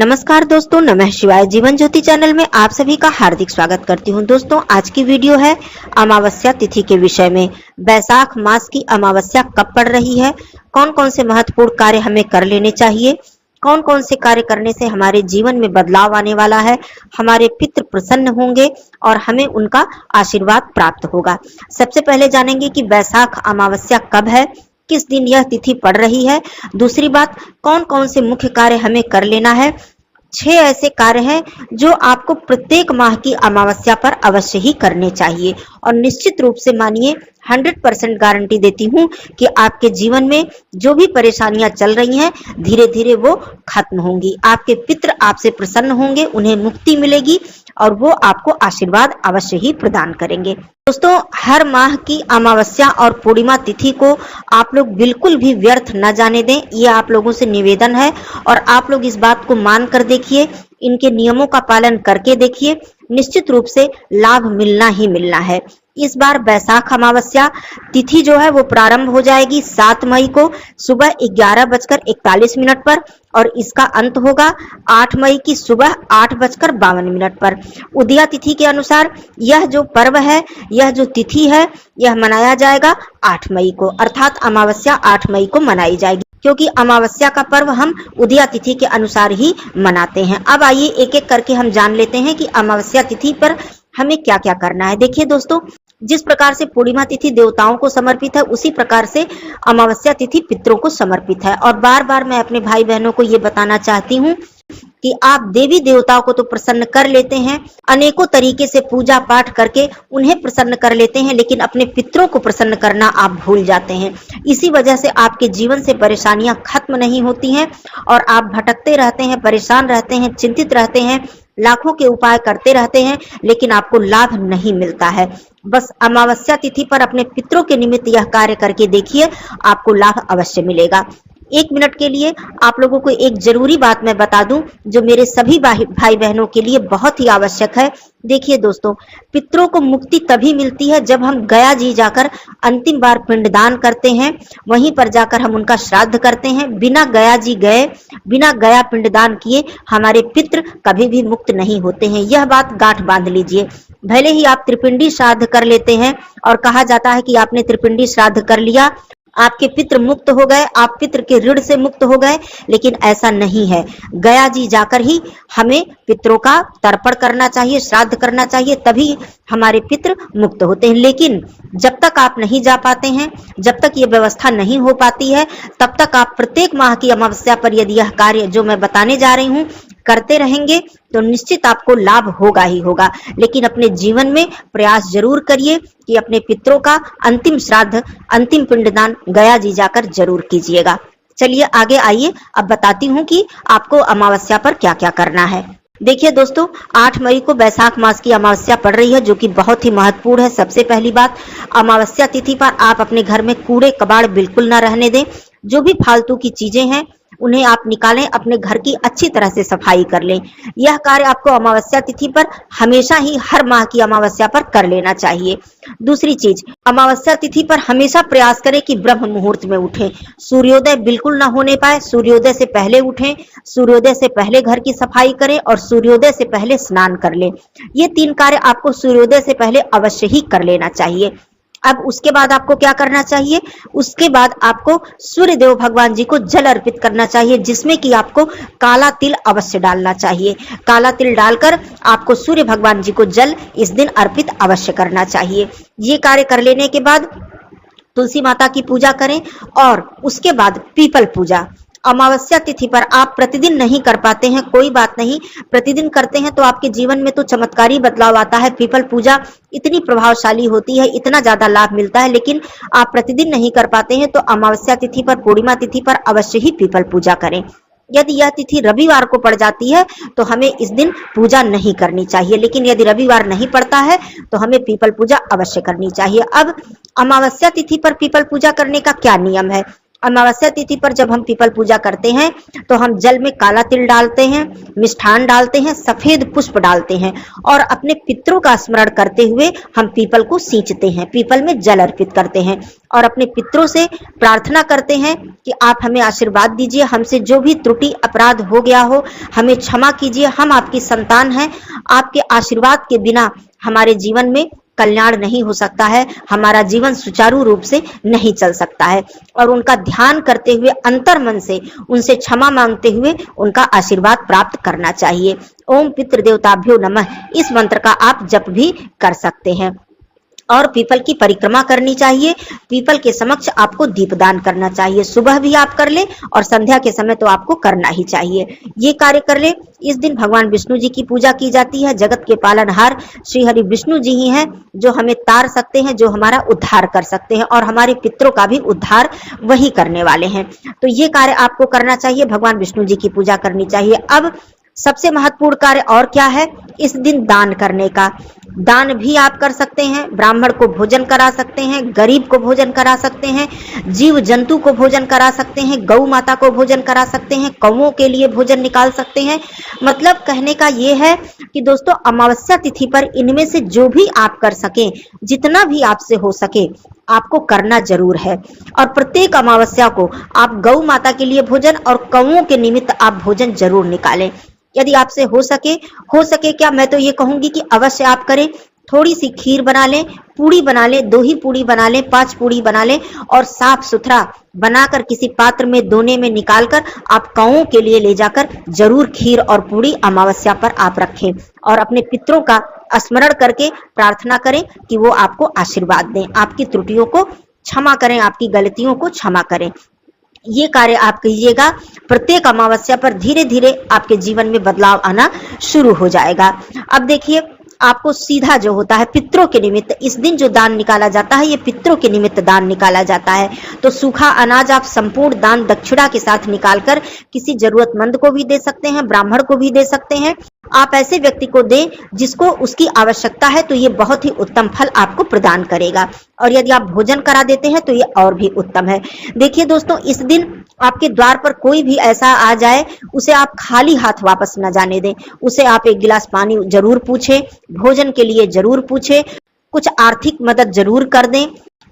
नमस्कार दोस्तों, नमः शिवाय। जीवन ज्योति चैनल में आप सभी का हार्दिक स्वागत करती हूं। दोस्तों, आज की वीडियो है अमावस्या तिथि के विषय में। बैसाख मास की अमावस्या कब पड़ रही है, कौन कौन से महत्वपूर्ण कार्य हमें कर लेने चाहिए, कौन कौन से कार्य करने से हमारे जीवन में बदलाव आने वाला है, हमारे पितृ प्रसन्न होंगे और हमें उनका आशीर्वाद प्राप्त होगा। सबसे पहले जानेंगे कि बैसाख अमावस्या कब है, किस दिन यह तिथि पड़ रही है। दूसरी बात, कौन कौन से मुख्य कार्य हमें कर लेना है। 6 ऐसे कार्य हैं जो आपको प्रत्येक माह की अमावस्या पर अवश्य ही करने चाहिए और निश्चित रूप से मानिए 100% गारंटी देती हूँ कि आपके जीवन में जो भी परेशानियां चल रही हैं धीरे धीरे वो खत्म होंगी। आपके पितृ आपसे प्रसन्न होंगे, उन्हें मुक्ति मिलेगी और वो आपको आशीर्वाद अवश्य ही प्रदान करेंगे। दोस्तों, हर माह की अमावस्या और पूर्णिमा तिथि को आप लोग बिल्कुल भी व्यर्थ न जाने दें, ये आप लोगों से निवेदन है और आप लोग इस बात को मान कर देखिए, इनके नियमों का पालन करके देखिए, निश्चित रूप से लाभ मिलना ही मिलना है। इस बार बैसाख अमावस्या तिथि जो है वो प्रारंभ हो जाएगी 7 मई को सुबह 11:41 पर और इसका अंत होगा 8 मई की सुबह 8:52 पर। उदया तिथि के अनुसार यह जो पर्व है, यह जो तिथि है, यह मनाया जाएगा 8 मई को, अर्थात अमावस्या 8 मई को मनाई जाएगी, क्योंकि अमावस्या का पर्व हम उदया तिथि के अनुसार ही मनाते हैं। अब आइए एक एक करके हम जान लेते हैं कि अमावस्या तिथि पर हमें क्या क्या करना है। देखिए दोस्तों, जिस प्रकार से पूर्णिमा तिथि देवताओं को समर्पित है, उसी प्रकार से अमावस्या तिथि पितरों को समर्पित है। और बार बार मैं अपने भाई बहनों को ये बताना चाहती हूँ कि आप देवी देवताओं को तो प्रसन्न कर लेते हैं, अनेकों तरीके से पूजा पाठ करके उन्हें प्रसन्न कर लेते हैं, लेकिन अपने पितरों को प्रसन्न करना आप भूल जाते हैं। इसी वजह से आपके जीवन से परेशानियां खत्म नहीं होती हैं और आप भटकते रहते हैं, परेशान रहते हैं, चिंतित रहते हैं, लाखों के उपाय करते रहते हैं, लेकिन आपको लाभ नहीं मिलता है। बस अमावस्या तिथि पर अपने पितरों के निमित्त यह कार्य करके देखिए, आपको लाभ अवश्य मिलेगा। 1 मिनट के लिए आप लोगों को एक जरूरी बात मैं बता दूं जो मेरे सभी भाई बहनों के लिए बहुत ही आवश्यक है। देखिए दोस्तों, पितरों को मुक्ति तभी मिलती है जब हम गया जी जाकर अंतिम बार पिंडदान करते हैं, वहीं पर जाकर हम उनका श्राद्ध करते हैं। बिना गया जी गए, बिना गया पिंडदान किए हमारे पितृ कभी भी मुक्त नहीं होते हैं। यह बात गांठ बांध लीजिए। भले ही आप त्रिपिंडी श्राद्ध कर लेते हैं और कहा जाता है कि आपने त्रिपिंडी श्राद्ध कर लिया, आपके पितृ मुक्त हो गए, आप पितृ के ऋण से मुक्त हो गए, लेकिन ऐसा नहीं है। गया जी जाकर ही हमें पितरों का तर्पण करना चाहिए, श्राद्ध करना चाहिए, तभी हमारे पितृ मुक्त होते हैं। लेकिन जब तक आप नहीं जा पाते हैं, जब तक ये व्यवस्था नहीं हो पाती है, तब तक आप प्रत्येक माह की अमावस्या पर यदि यह कार्य जो मैं बताने जा रही हूँ करते रहेंगे तो निश्चित आपको लाभ होगा ही होगा। लेकिन अपने जीवन में प्रयास जरूर करिए कि अपने पितरों का अंतिम श्राद्ध, अंतिम पिंडदान गया जी जाकर जरूर कीजिएगा। चलिए आगे आइए, अब बताती हूँ कि आपको अमावस्या पर क्या क्या करना है। देखिए दोस्तों, 8 मई को बैसाख मास की अमावस्या पड़ रही है, जो कि बहुत ही महत्वपूर्ण है। सबसे पहली बात, अमावस्या तिथि पर आप अपने घर में कूड़े कबाड़ बिल्कुल न रहने दें। जो भी फालतू की चीजें हैं उन्हें आप निकालें, अपने घर की अच्छी तरह से सफाई कर लें। यह कार्य आपको अमावस्या तिथि पर हमेशा ही हर माह की अमावस्या पर कर लेना चाहिए। दूसरी चीज, अमावस्या तिथि पर हमेशा प्रयास करें कि ब्रह्म मुहूर्त में उठें। सूर्योदय बिल्कुल ना होने पाए, सूर्योदय से पहले उठें, सूर्योदय से पहले घर की सफाई करें और सूर्योदय से पहले स्नान कर लें। ये 3 कार्य आपको सूर्योदय से पहले अवश्य ही कर लेना चाहिए। अब उसके बाद आपको क्या करना चाहिए? उसके बाद आपको सूर्य देव भगवान जी को जल अर्पित करना चाहिए, जिसमें कि आपको काला तिल अवश्य डालना चाहिए। काला तिल डालकर आपको सूर्य भगवान जी को जल इस दिन अर्पित अवश्य करना चाहिए। ये कार्य कर लेने के बाद तुलसी माता की पूजा करें और उसके बाद पीपल पूजा। अमावस्या तिथि पर आप प्रतिदिन नहीं कर पाते हैं, कोई बात नहीं, प्रतिदिन करते हैं तो आपके जीवन में तो चमत्कारी बदलाव आता है। पीपल पूजा इतनी प्रभावशाली होती है, इतना ज्यादा लाभ मिलता है, लेकिन आप प्रतिदिन नहीं कर पाते हैं तो अमावस्या तिथि पर, पूर्णिमा तिथि पर अवश्य ही पीपल पूजा करें। यदि यह तिथि रविवार को पड़ जाती है तो हमें इस दिन पूजा नहीं करनी चाहिए, लेकिन यदि रविवार नहीं पड़ता है तो हमें पीपल पूजा अवश्य करनी चाहिए। अब अमावस्या तिथि पर पीपल पूजा करने का क्या नियम है? अमावस्या तिथि पर जब हम पीपल पूजा करते हैं तो हम जल में काला तिल डालते हैं, मिष्ठान डालते हैं, सफेद पुष्प डालते हैं और अपने पितरों का स्मरण करते हुए हम पीपल को सींचते हैं, पीपल में जल अर्पित करते हैं और अपने पितरों से प्रार्थना करते हैं कि आप हमें आशीर्वाद दीजिए, हमसे जो भी त्रुटि अपराध हो गया हो हमें क्षमा कीजिए, हम आपकी संतान हैं, आपके आशीर्वाद के बिना हमारे जीवन में कल्याण नहीं हो सकता है, हमारा जीवन सुचारू रूप से नहीं चल सकता है। और उनका ध्यान करते हुए अंतर मन से उनसे क्षमा मांगते हुए उनका आशीर्वाद प्राप्त करना चाहिए। ओम पितृदेवताभ्यो नमः इस मंत्र का आप जप भी कर सकते हैं। और पीपल की परिक्रमा करनी चाहिए, पीपल के समक्ष आपको दीपदान करना चाहिए, सुबह भी आप कर ले और संध्या के समय तो आपको करना ही चाहिए। ये कार्य कर ले। इस दिन भगवान विष्णु जी की पूजा की जाती है। जगत के पालनहार श्री हरि विष्णु जी ही हैं जो हमें तार सकते हैं, जो हमारा उद्धार कर सकते हैं और हमारे पितरों का भी उद्धार वही करने वाले हैं। तो ये कार्य आपको करना चाहिए, भगवान विष्णु जी की पूजा करनी चाहिए। अब सबसे महत्वपूर्ण कार्य और क्या है, इस दिन दान करने का। दान भी आप कर सकते हैं, ब्राह्मण को भोजन करा सकते हैं, गरीब को भोजन करा सकते हैं, जीव जंतु को भोजन करा सकते हैं, गौ माता को भोजन करा सकते हैं, कौओं के लिए भोजन निकाल सकते हैं। मतलब कहने का ये है कि दोस्तों अमावस्या तिथि पर इनमें से जो भी आप कर सकें, जितना भी आपसे हो सके आपको करना जरूर है। और प्रत्येक अमावस्या को आप गौ माता के लिए भोजन और कौओं के निमित्त आप भोजन जरूर निकालें। यदि आपसे हो सके क्या, मैं तो ये कहूंगी कि अवश्य आप करें। थोड़ी सी खीर बना लें, पूड़ी बना लें, 2 ही पूड़ी बना लें, 5 पूड़ी बना लें और साफ सुथरा बनाकर किसी पात्र में दोने में निकालकर आप कौओं के लिए ले जाकर जरूर खीर और पूड़ी अमावस्या पर आप रखें और अपने पितरों का स्मरण करके प्रार्थना करें कि वो आपको आशीर्वाद दें, आपकी त्रुटियों को क्षमा करें, आपकी गलतियों को क्षमा करें। ये कार्य आप कीजिएगा, प्रत्येक अमावस्या पर धीरे धीरे आपके जीवन में बदलाव आना शुरू हो जाएगा। अब देखिए, आपको सीधा जो होता है पितरों के निमित्त, इस दिन जो दान निकाला जाता है ये पितरों के निमित्त दान निकाला जाता है। तो सूखा अनाज आप संपूर्ण दान दक्षिणा के साथ निकालकर किसी जरूरतमंद को भी दे सकते हैं, ब्राह्मण को भी दे सकते हैं। आप ऐसे व्यक्ति को दें जिसको उसकी आवश्यकता है, तो ये बहुत ही उत्तम फल आपको प्रदान करेगा। और यदि आप भोजन करा देते हैं तो ये और भी उत्तम है। देखिए दोस्तों, इस दिन आपके द्वार पर कोई भी ऐसा आ जाए, उसे आप खाली हाथ वापस न जाने दें। उसे आप 1 गिलास पानी जरूर पूछें, भोजन के लिए जरूर पूछें, कुछ आर्थिक मदद जरूर कर दें।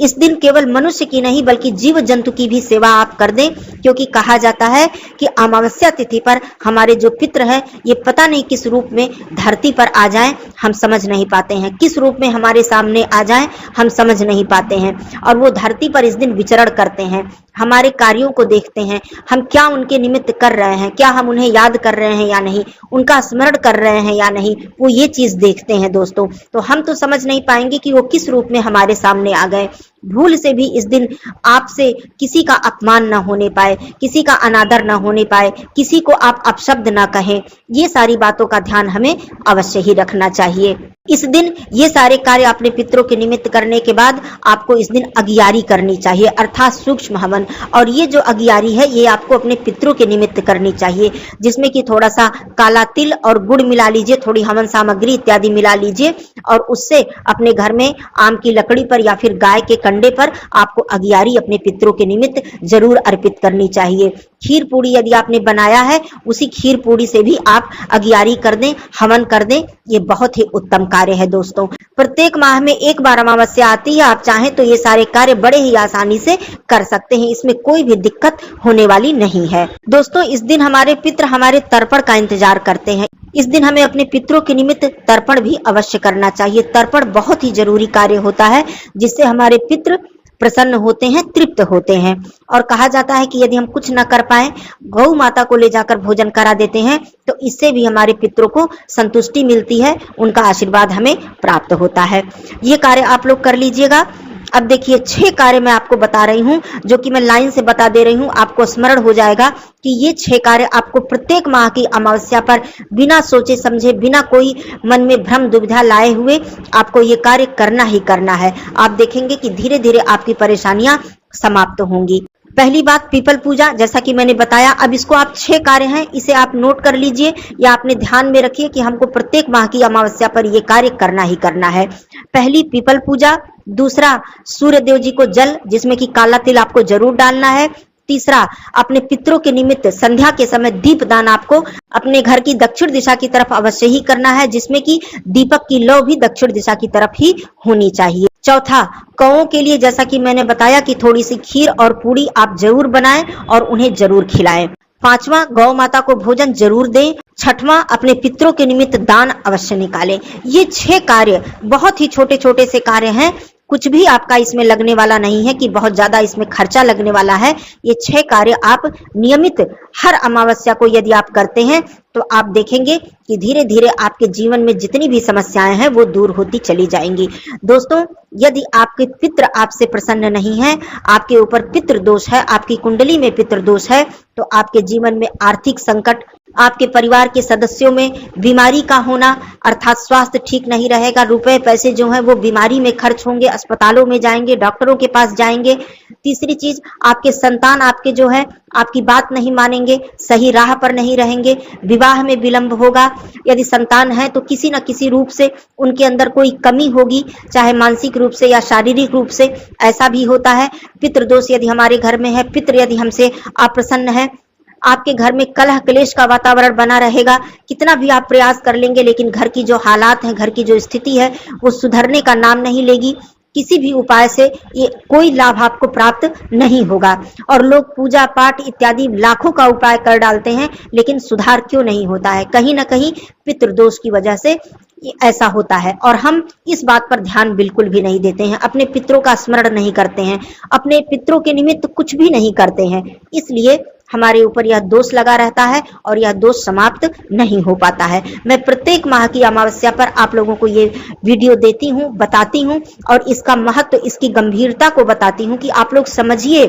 इस दिन केवल मनुष्य की नहीं बल्कि जीव जंतु की भी सेवा आप कर दें, क्योंकि कहा जाता है कि अमावस्या तिथि पर हमारे जो पितर हैं ये पता नहीं किस रूप में धरती पर आ जाएं, हम समझ नहीं पाते हैं, किस रूप में हमारे सामने आ जाएं हम समझ नहीं पाते हैं। और वो धरती पर इस दिन विचरण करते हैं, हमारे कार्यों को देखते हैं, हम क्या उनके निमित्त कर रहे हैं, क्या हम उन्हें याद कर रहे हैं या नहीं, उनका स्मरण कर रहे हैं या नहीं, वो ये चीज देखते हैं दोस्तों। तो हम तो समझ नहीं पाएंगे कि वो किस रूप में हमारे सामने आ गए। भूल से भी इस दिन आपसे किसी का अपमान न होने पाए, किसी का अनादर न होने पाए, किसी को आप अपशब्द न कहें, ये सारी बातों का ध्यान हमें अवश्य ही रखना चाहिए। इस दिन ये सारे कार्य अपने पितरों के निमित्त करने के बाद आपको इस दिन अगियारी करनी चाहिए, अर्थात सूक्ष्म हवन। और ये जो अगियारी है ये आपको अपने पितरों के निमित्त करनी चाहिए, जिसमें कि थोड़ा सा काला तिल और गुड़ मिला लीजिए, थोड़ी हवन सामग्री इत्यादि मिला लीजिए और उससे अपने घर में आम की लकड़ी पर या फिर गाय के कंडे पर आपको अगियारी अपने पितरों के निमित्त जरूर अर्पित करनी चाहिए। खीर पूड़ी यदि आपने बनाया है, उसी खीर पूड़ी से भी आप अगियारी कर दें, हवन कर दें, ये बहुत ही उत्तम कार्य है दोस्तों। प्रत्येक माह में 1 बार अमावस्या आती है, आप चाहें तो ये सारे कार्य बड़े ही आसानी से कर सकते हैं, इसमें कोई भी दिक्कत होने वाली नहीं है। दोस्तों, इस दिन हमारे पितर हमारे तर्पण का इंतजार करते हैं। इस दिन हमें अपने पितरों के निमित्त तर्पण भी अवश्य करना चाहिए। तर्पण बहुत ही जरूरी कार्य होता है, जिससे हमारे पितर प्रसन्न होते हैं, तृप्त होते हैं। और कहा जाता है कि यदि हम कुछ न कर पाए, गौ माता को ले जाकर भोजन करा देते हैं, तो इससे भी हमारे पितरों को संतुष्टि मिलती है, उनका आशीर्वाद हमें प्राप्त होता है। ये कार्य आप लोग कर लीजिएगा। अब देखिए, 6 कार्य मैं आपको बता रही हूँ, जो कि मैं लाइन से बता दे रही हूँ, आपको स्मरण हो जाएगा कि ये 6 कार्य आपको प्रत्येक माह की अमावस्या पर बिना सोचे समझे, बिना कोई मन में भ्रम दुविधा लाए हुए आपको ये कार्य करना ही करना है। आप देखेंगे कि धीरे धीरे आपकी परेशानियां समाप्त होंगी। पहली बात, पीपल पूजा, जैसा कि मैंने बताया। अब इसको आप 6 कार्य हैं, इसे आप नोट कर लीजिए या अपने ध्यान में रखिए कि हमको प्रत्येक माह की अमावस्या पर यह कार्य करना ही करना है। पहली, पीपल पूजा। दूसरा, सूर्य देव जी को जल, जिसमें कि काला तिल आपको जरूर डालना है। तीसरा, अपने पितरों के निमित्त संध्या के समय दीपदान आपको अपने घर की दक्षिण दिशा की तरफ अवश्य ही करना है, जिसमें कि दीपक की लौ भी दक्षिण दिशा की तरफ ही होनी चाहिए। चौथा, कौओं के लिए जैसा कि मैंने बताया कि थोड़ी सी खीर और पूड़ी आप जरूर बनाएं और उन्हें जरूर खिलाएं। पांचवा, गौ माता को भोजन जरूर दें। छठवां, अपने पितरों के निमित्त दान अवश्य निकालें। ये 6 कार्य बहुत ही छोटे छोटे से कार्य हैं, कुछ भी आपका इसमें लगने वाला नहीं है कि बहुत ज्यादा इसमें खर्चा लगने वाला है। ये 6 कार्य आप नियमित हर अमावस्या को यदि आप करते हैं तो आप देखेंगे कि धीरे धीरे आपके जीवन में जितनी भी समस्याएं हैं वो दूर होती चली जाएंगी। दोस्तों, यदि आपके पितृ आपसे प्रसन्न नहीं है, आपके ऊपर पितृ दोष है, आपकी कुंडली में पितृ दोष है, तो आपके जीवन में आर्थिक संकट, आपके परिवार के सदस्यों में बीमारी का होना अर्थात स्वास्थ्य ठीक नहीं रहेगा, रुपए पैसे जो हैं वो बीमारी में खर्च होंगे, अस्पतालों में जाएंगे, डॉक्टरों के पास जाएंगे। तीसरी चीज, आपके संतान आपके जो है आपकी बात नहीं मानेंगे, सही राह पर नहीं रहेंगे, विवाह में विलंब होगा। यदि संतान है तो किसी न किसी रूप से उनके अंदर कोई कमी होगी, चाहे मानसिक रूप से या शारीरिक रूप से, ऐसा भी होता है। पितृदोष यदि हमारे घर में है, पितृ यदि हमसे अप्रसन्न है, आपके घर में कलह क्लेश का वातावरण बना रहेगा। कितना भी आप प्रयास कर लेंगे लेकिन घर की जो हालात हैं, घर की जो स्थिति है वो सुधरने का नाम नहीं लेगी। किसी भी उपाय से ये कोई लाभ आपको प्राप्त नहीं होगा। और लोग पूजा पाठ इत्यादि लाखों का उपाय कर डालते हैं लेकिन सुधार क्यों नहीं होता है? कहीं ना कहीं पितृदोष की वजह से ऐसा होता है और हम इस बात पर ध्यान बिल्कुल भी नहीं देते हैं, अपने पितरों का स्मरण नहीं करते हैं, अपने पितरों के निमित्त कुछ भी नहीं करते हैं, इसलिए हमारे ऊपर यह दोष लगा रहता है और यह दोष समाप्त नहीं हो पाता है। मैं प्रत्येक माह की अमावस्या पर आप लोगों को ये वीडियो देती हूँ, बताती हूँ और इसका महत्व, इसकी गंभीरता को बताती हूँ कि आप लोग समझिए।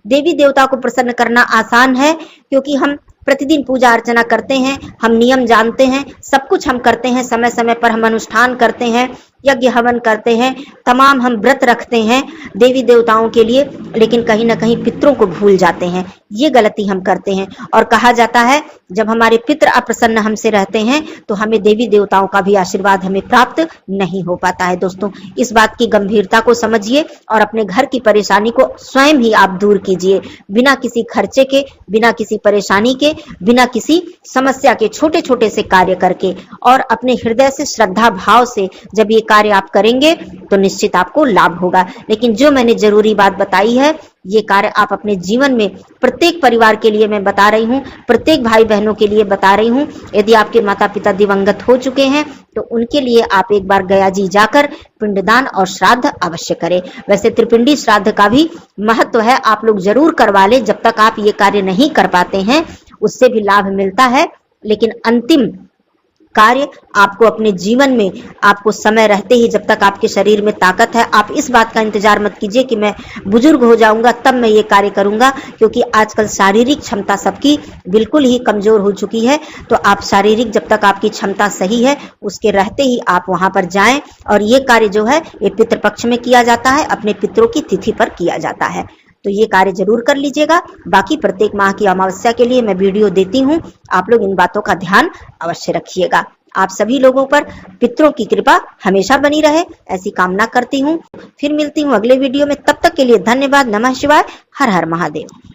देवी देवता को प्रसन्न करना आसान है क्योंकि हम प्रतिदिन पूजा अर्चना करते हैं, हम नियम जानते हैं, सब कुछ हम करते हैं, समय समय पर हम अनुष्ठान करते हैं, यज्ञ हवन करते हैं, तमाम हम व्रत रखते हैं देवी देवताओं के लिए, लेकिन कहीं ना कहीं पितरों को भूल जाते हैं। ये गलती हम करते हैं और कहा जाता है जब हमारे पितर अप्रसन्न हमसे रहते हैं तो हमें देवी देवताओं का भी आशीर्वाद हमें प्राप्त नहीं हो पाता है। दोस्तों, इस बात की गंभीरता को समझिए और अपने घर की परेशानी को स्वयं ही आप दूर कीजिए, बिना किसी खर्चे के, बिना किसी परेशानी के, बिना किसी समस्या के, छोटे छोटे से कार्य करके और अपने हृदय से श्रद्धा भाव से जब ये कार्य आप करेंगे तो निश्चित आपको लाभ होगा। लेकिन जो मैंने जरूरी बात बताई है ये कार्य आप अपने जीवन में प्रत्येक परिवार के लिए मैं बता रही हूँ, प्रत्येक भाई बहनों के लिए बता रही हूँ। यदि आपके माता पिता दिवंगत हो चुके हैं तो उनके लिए आप एक बार गया जी जाकर पिंडदान और श्राद्ध अवश्य करें। वैसे त्रिपिंडी श्राद्ध का भी महत्व है, आप लोग जरूर करवा लें। जब तक आप ये कार्य नहीं कर पाते हैं उससे भी लाभ मिलता है, लेकिन अंतिम कार्य आपको अपने जीवन में, आपको समय रहते ही, जब तक आपके शरीर में ताकत है, आप इस बात का इंतजार मत कीजिए कि मैं बुजुर्ग हो जाऊंगा तब मैं ये कार्य करूंगा, क्योंकि आजकल शारीरिक क्षमता सबकी बिल्कुल ही कमजोर हो चुकी है। तो आप शारीरिक, जब तक आपकी क्षमता सही है उसके रहते ही आप वहां पर जाएं और ये कार्य जो है ये पितृपक्ष में किया जाता है, अपने पितरों की तिथि पर किया जाता है। तो ये कार्य जरूर कर लीजिएगा। बाकी प्रत्येक माह की अमावस्या के लिए मैं वीडियो देती हूँ, आप लोग इन बातों का ध्यान अवश्य रखिएगा। आप सभी लोगों पर पितरों की कृपा हमेशा बनी रहे, ऐसी कामना करती हूँ। फिर मिलती हूँ अगले वीडियो में, तब तक के लिए धन्यवाद। नमः शिवाय, हर हर महादेव।